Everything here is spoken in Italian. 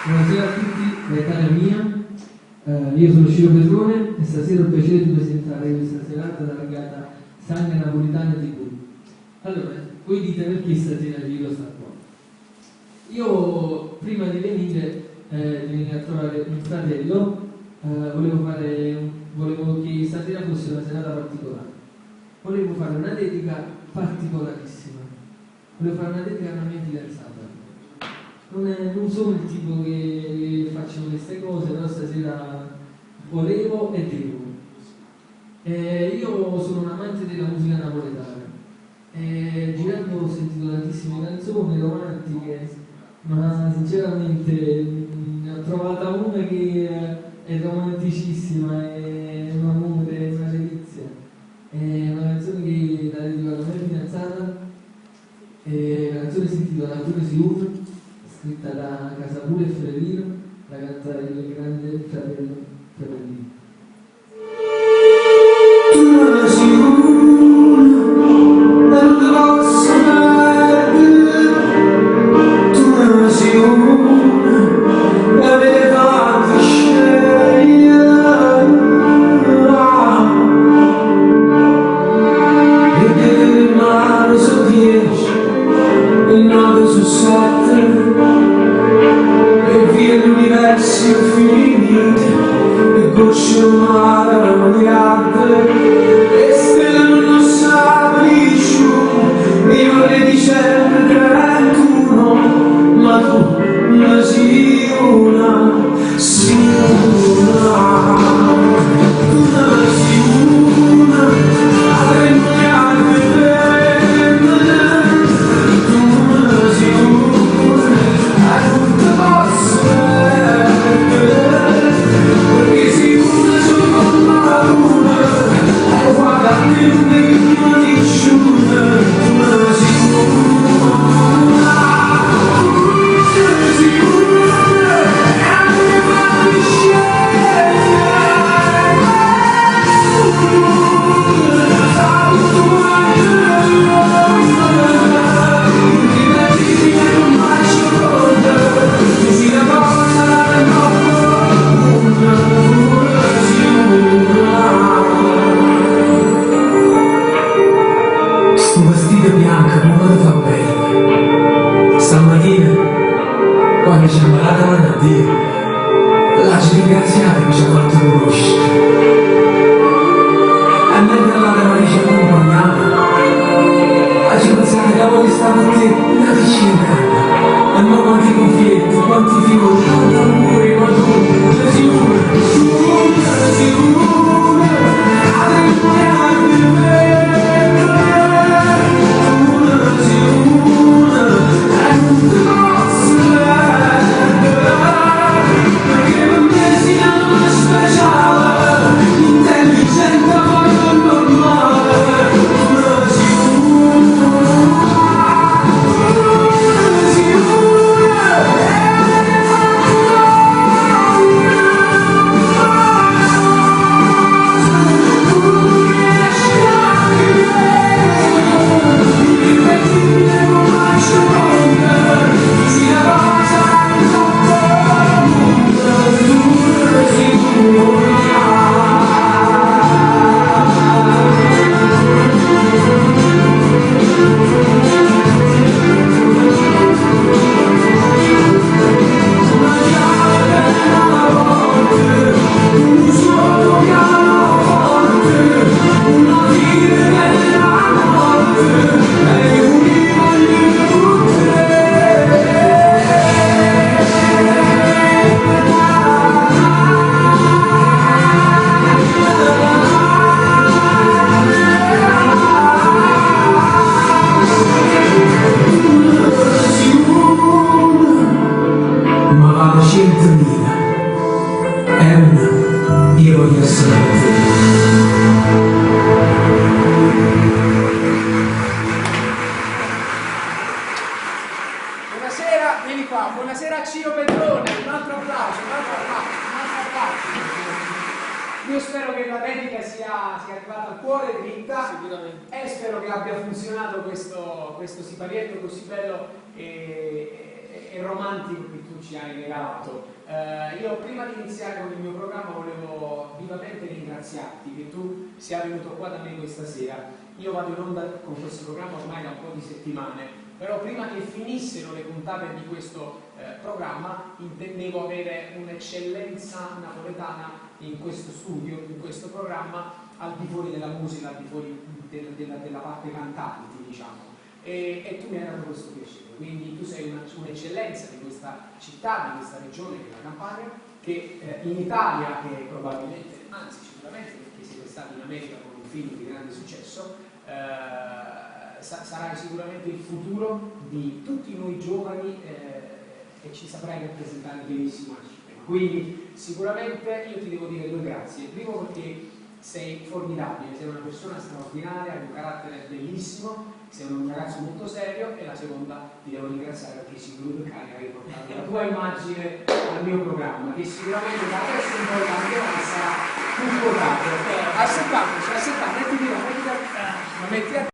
Buonasera a tutti, da Italia mia. Io sono Ciro Petrone e stasera ho il piacere di presentare questa serata targata Sangre Napolitane TV. Allora, voi dite perché stasera Ciro sta qua. Io prima di venire a trovare un fratello, volevo che stasera fosse una serata particolare. Volevo fare una dedica particolarissima. Volevo fare una dedica alla mia fidanzata. Non sono il tipo che faccio queste cose, però stasera volevo e devo. Io sono un amante della musica napoletana. Girando ho sentito tantissime canzoni romantiche, ma sinceramente ne ho trovata una che è romanticissima, è un amore, è una delizia. È una canzone che la dedico alla mia fidanzata. La canzone si intitola Pure Siur, scritta da Casapure e Ferrino, la canta il grande fratello Ferrino. Tu non sei uno, non ti posso perdere. Tu non sei uno, che avete fatto scegliere. Io devo mare su 10 e 9 su 7. L'universo infinito e gocce mare mondiale e stelle non sapri più io le dicembre 31 ma tu non sei una tu non sei una avremmo gli altri bene tu non sei una a tutto posso perché si una solo con la luna e guarda che non ti sciuga una sicura e anche fatti sto vestito bianco come lo fa bene. Stamattina, quando ci ha malato la Dio, l'ha ringraziato che ci ha fatto conoscere. E mentre la Maria ci accompagnava, ci pensate che avevo stamattina una vicina. E ma quanti conflietti, quanti fiori, quanti amore, quanto sicuro, e spero che abbia funzionato questo siparietto così bello e e romantico che tu ci hai regalato. Io prima di iniziare con il mio programma volevo vivamente ringraziarti che tu sia venuto qua da me questa sera. Io vado in onda con questo programma ormai da un po' di settimane, però prima che finissero le puntate di questo programma intendevo avere un'eccellenza napoletana in questo studio, in questo programma, al di fuori della musica, al di fuori della parte cantanti, diciamo. E tu mi hai dato questo piacere, quindi tu sei un'eccellenza di questa città, di questa regione che è la Campania, che in Italia, che probabilmente, anzi sicuramente perché siete stati in America con un film di grande successo, sarai sicuramente il futuro di tutti noi giovani e ci saprai rappresentare benissimo al cinema. Quindi sicuramente io ti devo dire due grazie. Primo perché sei formidabile, sei una persona straordinaria, hai un carattere bellissimo, sei un ragazzo molto serio, e la seconda ti devo ringraziare perché sicuro che hai riportato la tua immagine al mio programma, che sicuramente da adesso in poi sarà più quotato. Ascoltate, metti a